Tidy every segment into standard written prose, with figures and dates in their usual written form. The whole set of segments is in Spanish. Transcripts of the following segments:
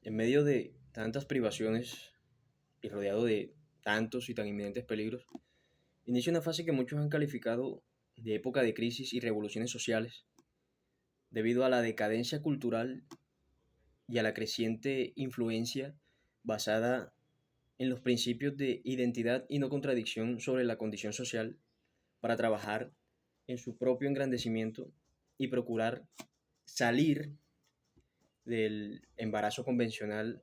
En medio de tantas privaciones y rodeado de tantos y tan inminentes peligros, inicia una fase que muchos han calificado de época de crisis y revoluciones sociales, debido a la decadencia cultural y a la creciente influencia basada en los principios de identidad y no contradicción sobre la condición social para trabajar en su propio engrandecimiento y procurar salir del embarazo convencional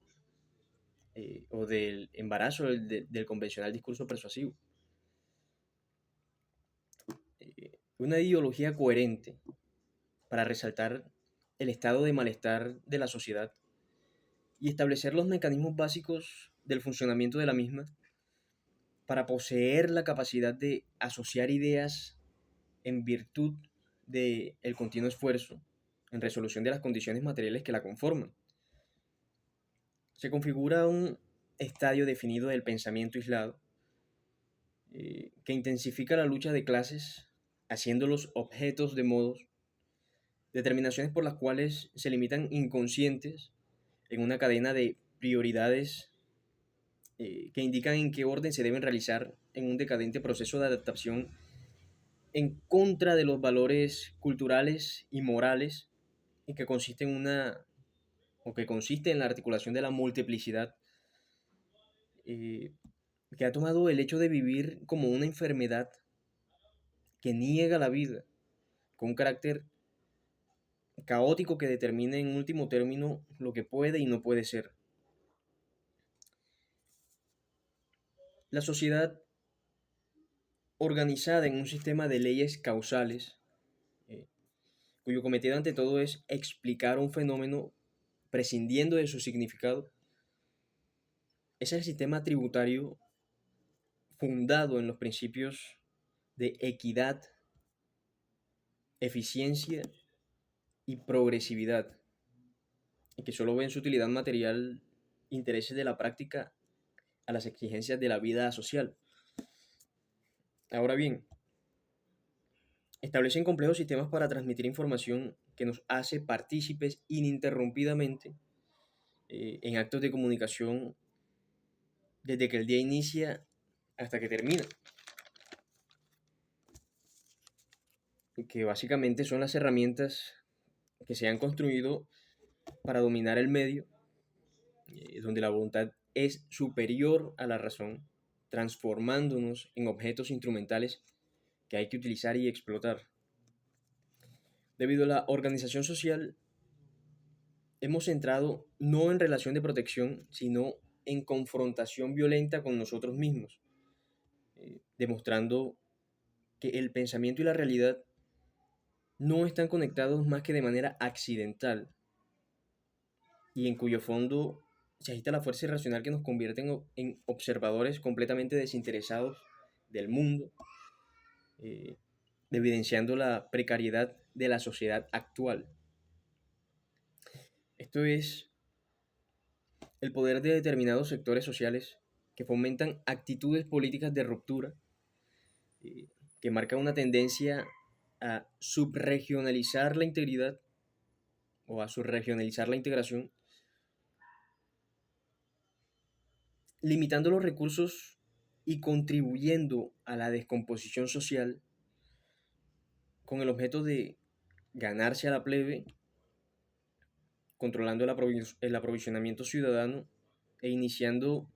o del embarazo del convencional discurso persuasivo. Una ideología coherente para resaltar el estado de malestar de la sociedad y establecer los mecanismos básicos del funcionamiento de la misma para poseer la capacidad de asociar ideas en virtud del continuo esfuerzo en resolución de las condiciones materiales que la conforman. Se configura un estadio definido del pensamiento aislado que intensifica la lucha de clases, haciéndolos objetos de modos, determinaciones por las cuales se limitan inconscientes en una cadena de prioridades que indican en qué orden se deben realizar en un decadente proceso de adaptación en contra de los valores culturales y morales y que consiste en que consiste en la articulación de la multiplicidad eh, que ha tomado el hecho de vivir como una enfermedad que niega la vida, con un carácter caótico que determina en último término lo que puede y no puede ser. La sociedad organizada en un sistema de leyes causales, eh, cuyo cometido ante todo es explicar un fenómeno prescindiendo de su significado, es el sistema tributario fundado en los principios de equidad, eficiencia y progresividad, y que solo ven su utilidad material intereses de la práctica a las exigencias de la vida social. Ahora bien, establecen complejos sistemas para transmitir información que nos hace partícipes ininterrumpidamente en actos de comunicación desde que el día inicia hasta que termina, que básicamente son las herramientas que se han construido para dominar el medio, donde la voluntad es superior a la razón, transformándonos en objetos instrumentales que hay que utilizar y explotar. Debido a la organización social, hemos entrado no en relación de protección, sino en confrontación violenta con nosotros mismos, demostrando que el pensamiento y la realidad no están conectados más que de manera accidental y en cuyo fondo se agita la fuerza irracional que nos convierte en observadores completamente desinteresados del mundo, eh, evidenciando la precariedad de la sociedad actual. Esto es el poder de determinados sectores sociales que fomentan actitudes políticas de ruptura, eh, que marcan una tendencia a subregionalizar la integridad o a subregionalizar la integración, limitando los recursos y contribuyendo a la descomposición social con el objeto de ganarse a la plebe, controlando el aprovisionamiento ciudadano e iniciando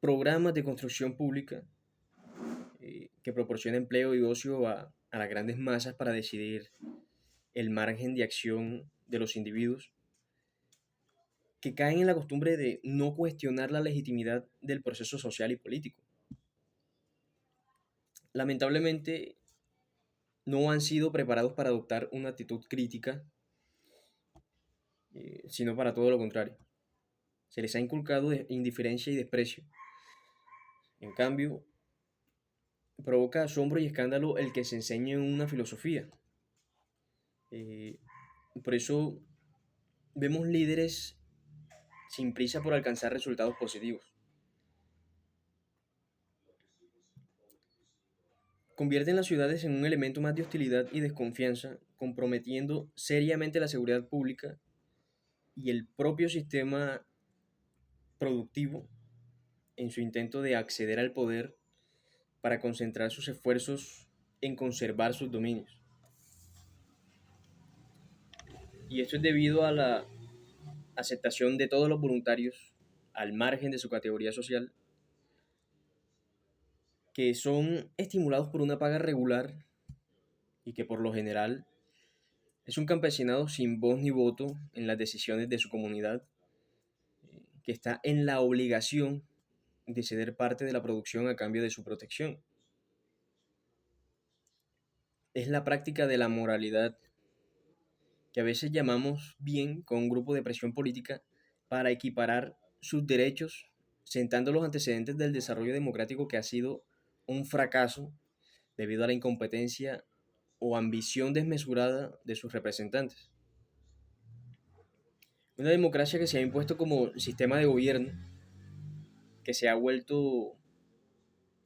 programas de construcción pública que proporciona empleo y ocio a las grandes masas para decidir el margen de acción de los individuos, que caen en la costumbre de no cuestionar la legitimidad del proceso social y político. Lamentablemente, no han sido preparados para adoptar una actitud crítica, sino para todo lo contrario. Se les ha inculcado indiferencia y desprecio. En cambio, provoca asombro y escándalo el que se enseñe una filosofía. Eh, por eso vemos líderes sin prisa por alcanzar resultados positivos. Convierten las ciudades en un elemento más de hostilidad y desconfianza, comprometiendo seriamente la seguridad pública y el propio sistema productivo en su intento de acceder al poder para concentrar sus esfuerzos en conservar sus dominios. Y esto es debido a la aceptación de todos los voluntarios al margen de su categoría social, que son estimulados por una paga regular y que por lo general es un campesinado sin voz ni voto en las decisiones de su comunidad, que está en la obligación de ceder parte de la producción a cambio de su protección. Es la práctica de la moralidad que a veces llamamos bien con un grupo de presión política para equiparar sus derechos, sentando los antecedentes del desarrollo democrático que ha sido un fracaso debido a la incompetencia o ambición desmesurada de sus representantes. Una democracia que se ha impuesto como sistema de gobierno, que se ha vuelto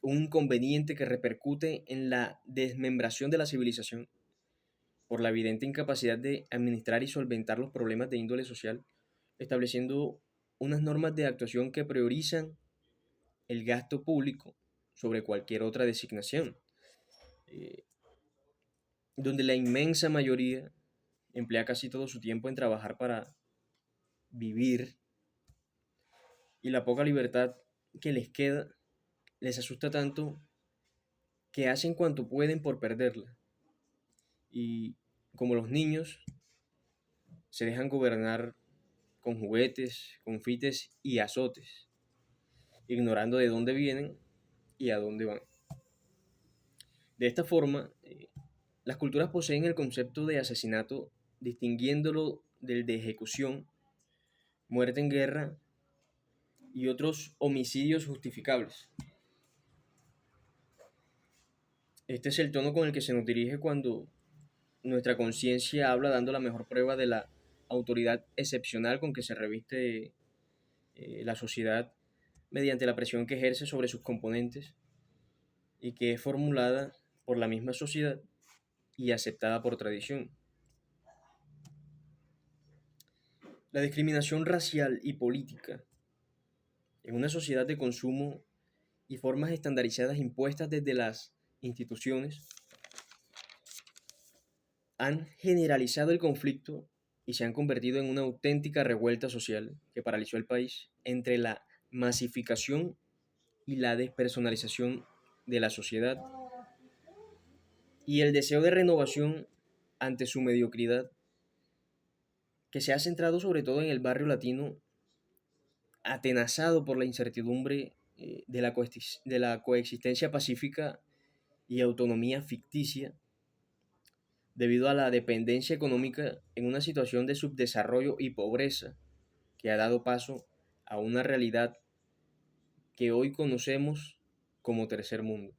un inconveniente que repercute en la desmembración de la civilización por la evidente incapacidad de administrar y solventar los problemas de índole social, estableciendo unas normas de actuación que priorizan el gasto público sobre cualquier otra designación, eh, donde la inmensa mayoría emplea casi todo su tiempo en trabajar para vivir y la poca libertad que les queda les asusta tanto que hacen cuanto pueden por perderla. Y como los niños, se dejan gobernar con juguetes, confites y azotes, ignorando de dónde vienen y a dónde van. De esta forma, las culturas poseen el concepto de asesinato distinguiéndolo del de ejecución, muerte en guerra y otros homicidios justificables. Este es el tono con el que se nos dirige cuando nuestra conciencia habla dando la mejor prueba de la autoridad excepcional con que se reviste la sociedad mediante la presión que ejerce sobre sus componentes y que es formulada por la misma sociedad y aceptada por tradición. La discriminación racial y política en una sociedad de consumo y formas estandarizadas impuestas desde las instituciones han generalizado el conflicto y se han convertido en una auténtica revuelta social que paralizó el país entre la masificación y la despersonalización de la sociedad y el deseo de renovación ante su mediocridad, que se ha centrado sobre todo en el barrio latino, atenazado por la incertidumbre de la coexistencia pacífica y autonomía ficticia, debido a la dependencia económica en una situación de subdesarrollo y pobreza que ha dado paso a una realidad que hoy conocemos como tercer mundo.